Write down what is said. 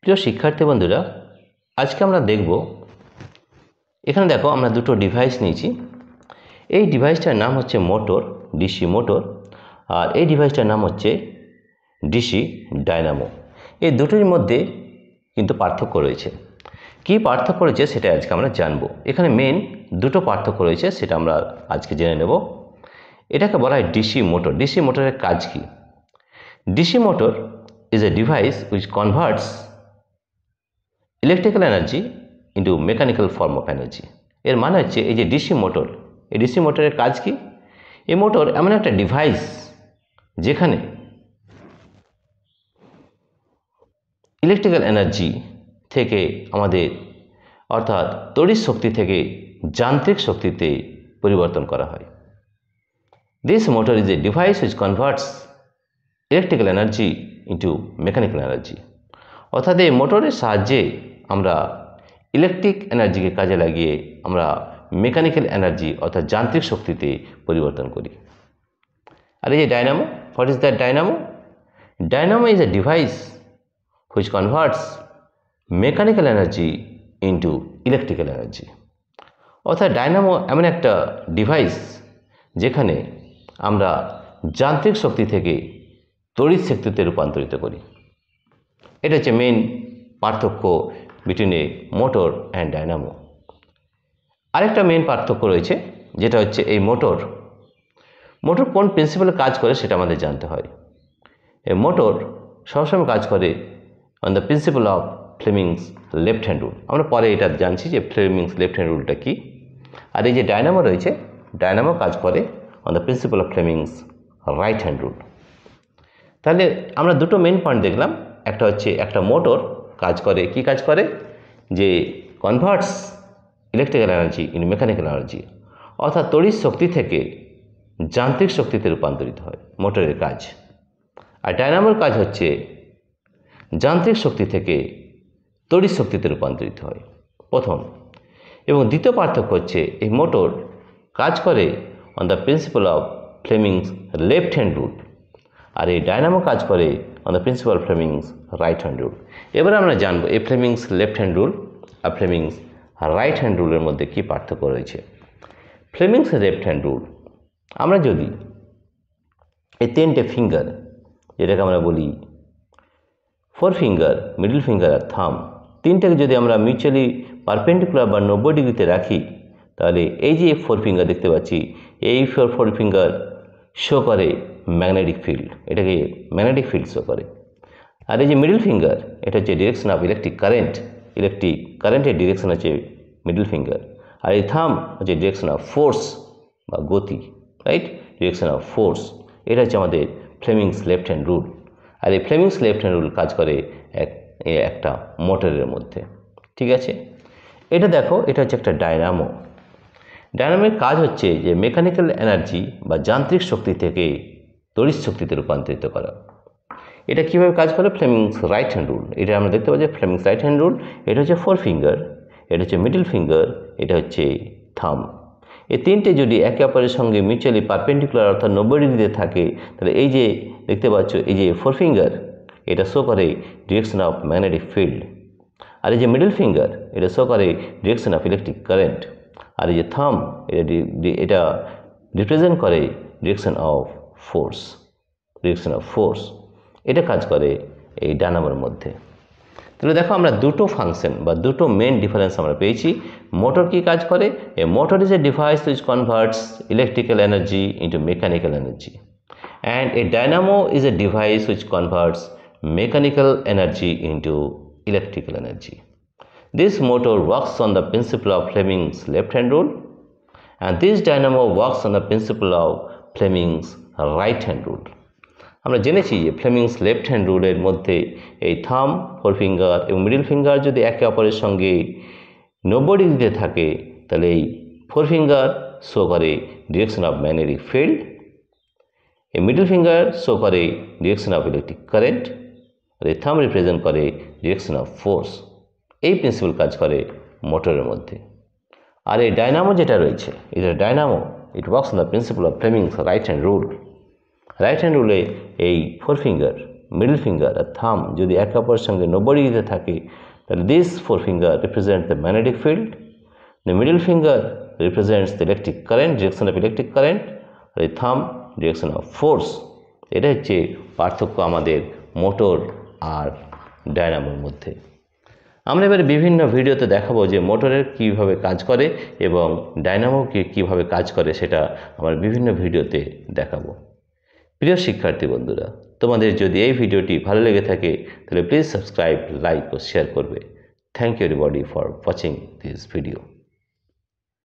প্রিয় শিক্ষার্থী বন্ধুরা, আজকে আমরা দেখব, এখানে দেখো আমরা দুটো ডিভাইস নিয়েছি। এই ডিভাইসটার নাম হচ্ছে মোটর, ডিসি মোটর, আর এই ডিভাইসটার নাম হচ্ছে ডিসি ডায়নামো। এই দুটোর মধ্যে কিন্তু পার্থক্য রয়েছে। কি পার্থক্য রয়েছে সেটা আজকে আমরা জানবো। এখানে মেন দুটো পার্থক্য রয়েছে, সেটা আমরা আজকে জেনে নেব। এটাকে বলা হয় ডিসি মোটর। ডিসি মোটরের কাজ কি? DC motor is a device which converts electrical energy into mechanical form of energy. এর মানে হচ্ছে এই যে ডিসি মোটর, এই ডিসি মোটরের কাজ কি? এই মোটর এমন একটা ডিভাইস যেখানে ইলেকট্রিক্যাল এনার্জি থেকে আমাদের অর্থাৎ তড়িৎ শক্তি থেকে যান্ত্রিক শক্তিতে পরিবর্তন করা হয়। This motor is a device which converts electrical energy into mechanical energy. অর্থাৎ এই মোটরের সাহায্যে আমরা ইলেকট্রিক এনার্জিকে কাজে লাগিয়ে আমরা মেকানিক্যাল এনার্জি অর্থাৎ যান্ত্রিক শক্তিতে পরিবর্তন করি। আর এই যে Dynamo, what is that Dynamo? Dynamo is a device which converts mechanical energy into electrical energy. অর্থাৎ ডায়নামো এমন একটা ডিভাইস যেখানে আমরা যান্ত্রিক শক্তি থেকে তড়িৎ শক্তিতে রূপান্তরিত করি। এটা হচ্ছে মেন পার্থক্য between A motor and Dynamo. আরেকটা মেন পার্থক্য রয়েছে, যেটা হচ্ছে এই মোটর কোন প্রিন্সিপালে কাজ করে সেটা আমাদের জানতে হয়। এই মোটর সবসময় কাজ করে on the principle of Fleming's left hand rule. আমরা পরে এটা জানছি যে ফ্লেমিংস লেফট হ্যান্ড রুলটা কি। আর এই যে ডায়নামো রয়েছে, ডায়নামো কাজ করে on the principle of Fleming's right hand rule. তাহলে আমরা দুটো মেন পয়েন্ট দেখলাম। একটা হচ্ছে একটা মোটর কাজ করে, কি কাজ করে? যে converts electrical energy in mechanical energy, অর্থাৎ তড়িৎ শক্তি থেকে যান্ত্রিক শক্তিতে রূপান্তরিত হয় মোটরের কাজ। আর ডায়নামোর কাজ হচ্ছে যান্ত্রিক শক্তি থেকে তড়িৎ শক্তিতে রূপান্তরিত হয়, প্রথম। এবং দ্বিতীয় পার্থক্য হচ্ছে এই মোটর কাজ করে on the principle of Fleming's left hand rule, আর এই ডায়নামো কাজ করে on the principle Fleming's right hand rule. এবার আমরা জানবো এই ফ্লেমিংস লেফট হ্যান্ড রুল আর ফ্লেমিংস রাইট হ্যান্ড রুলের মধ্যে কী পার্থক্য রয়েছে। ফ্লেমিংস লেফট হ্যান্ড রুল, আমরা যদি এই তিনটে ফিঙ্গার, যেটাকে আমরা বলি ফোর ফিঙ্গার, মিডল ফিঙ্গার আর থাম, তিনটাকে যদি আমরা মিউচুয়ালি পারপেন্ডিকুলার বা 90 ডিগ্রিতে রাখি, তাহলে এই যে ফোর ফিঙ্গার দেখতে পাচ্ছি, এই ফোর ফিঙ্গার শো করে ম্যাগনেটিক ফিল্ড, এটাকে ম্যাগনেটিক ফিল্ড শো করে। আর এই যে মিডল ফিঙ্গার, এটা হচ্ছে ডিরেকশন অফ ইলেকট্রিক কারেন্টের ডিরেকশন হচ্ছে মিডল ফিঙ্গার। আর এই থাম হচ্ছে ডিরেকশন অফ ফোর্স বা গতি, রাইট, ডিরেকশন অফ ফোর্স। এটা হচ্ছে আমাদের ফ্লেমিংস লেফট হ্যান্ড রুল। আর এই ফ্লেমিংস লেফট হ্যান্ড রুল কাজ করে একটা মোটরের মধ্যে, ঠিক আছে। এটা দেখো, এটা হচ্ছে একটা ডায়নামো। ডায়নামোর কাজ হচ্ছে যে মেকানিক্যাল এনার্জি বা যান্ত্রিক শক্তি থেকে তড়িৎ শক্তিতে রূপান্তরিত করা। এটা কীভাবে কাজ করে? Fleming's right hand rule. এটা আমরা দেখতে পাচ্ছি ফ্লেমিংস রাইট হ্যান্ড রুল। এটা হচ্ছে ফোর ফিঙ্গার, এটা হচ্ছে মিডল ফিঙ্গার, এটা হচ্ছে থাম। এই তিনটে যদি একে অপরের সঙ্গে মিউচুয়ালি পারপেন্ডিকুলার অর্থাৎ 90 ডিগ্রিতে থাকে, তাহলে এই যে দেখতে পাচ্ছ এই যে ফোর ফিঙ্গার, এটা শো করে ডিরেকশন অফ ম্যাগনেটিক ফিল্ড। আর এই যে মিডল ফিঙ্গার, এটা শো করে ডিরেকশন অফ ইলেকট্রিক কারেন্ট। আর এই যে থাম, এটা রিপ্রেজেন্ট করে ডিরেকশন অফ ফোর্স। এটা কাজ করে এই ডায়নামোর মধ্যে। তাহলে দেখো, আমরা দুটো ফাংশন বা দুটো মেন ডিফারেন্স আমরা পেয়েছি। মোটর কি কাজ করে? A motor is a device which converts electrical energy into mechanical energy, and a dynamo is a device which converts mechanical energy into electrical energy. This motor works on the principle of Fleming's left hand rule, and this dynamo works on the principle of Fleming's right hand rule. আমরা জেনেছি যে Fleming's left hand রুলের মধ্যে এই থাম, four finger এবং middle finger যদি একে অপরের সঙ্গে 90 ডিগ্রিতে থাকে, তাহলে এই ফোর ফিঙ্গার শো করে ডিরেকশন অফ ম্যাগনেটিক ফিল্ড, এই মিডল ফিঙ্গার শো করে ডিরেকশন অফ ইলেকট্রিক কারেন্ট, আর এই থাম রিপ্রেজেন্ট করে ডিরেকশন অফ ফোর্স। এই প্রিন্সিপাল কাজ করে মোটরের মধ্যে। আর এই ডায়নামো যেটা রয়েছে, এটা dynamo, it works on the principle of Fleming's right hand rule. Right hand রুলে এই ফোর ফিঙ্গার মিডল ফিঙ্গার আর থাম যদি একে অপরের সঙ্গে নবড়িতে থাকে, তাহলে this four finger represent the magnetic field, the middle finger represents the electric current, direction of electric current, আর এই থাম ডিরেকশন অফ ফোর্স। এটা হচ্ছে পার্থক্য আমাদের মোটর আর ডায়নামোর মধ্যে। আমরা এবারে বিভিন্ন ভিডিওতে দেখাবো যে মোটরের কীভাবে কাজ করে এবং ডায়নামো কীভাবে কাজ করে, সেটা আমরা বিভিন্ন ভিডিওতে দেখাবো। প্রিয় শিক্ষার্থী বন্ধুরা, তোমাদের যদি এই ভিডিওটি ভালো লেগে থাকে তাহলে প্লিজ সাবস্ক্রাইব, লাইক ও শেয়ার করবে। Thank you everybody for watching this video.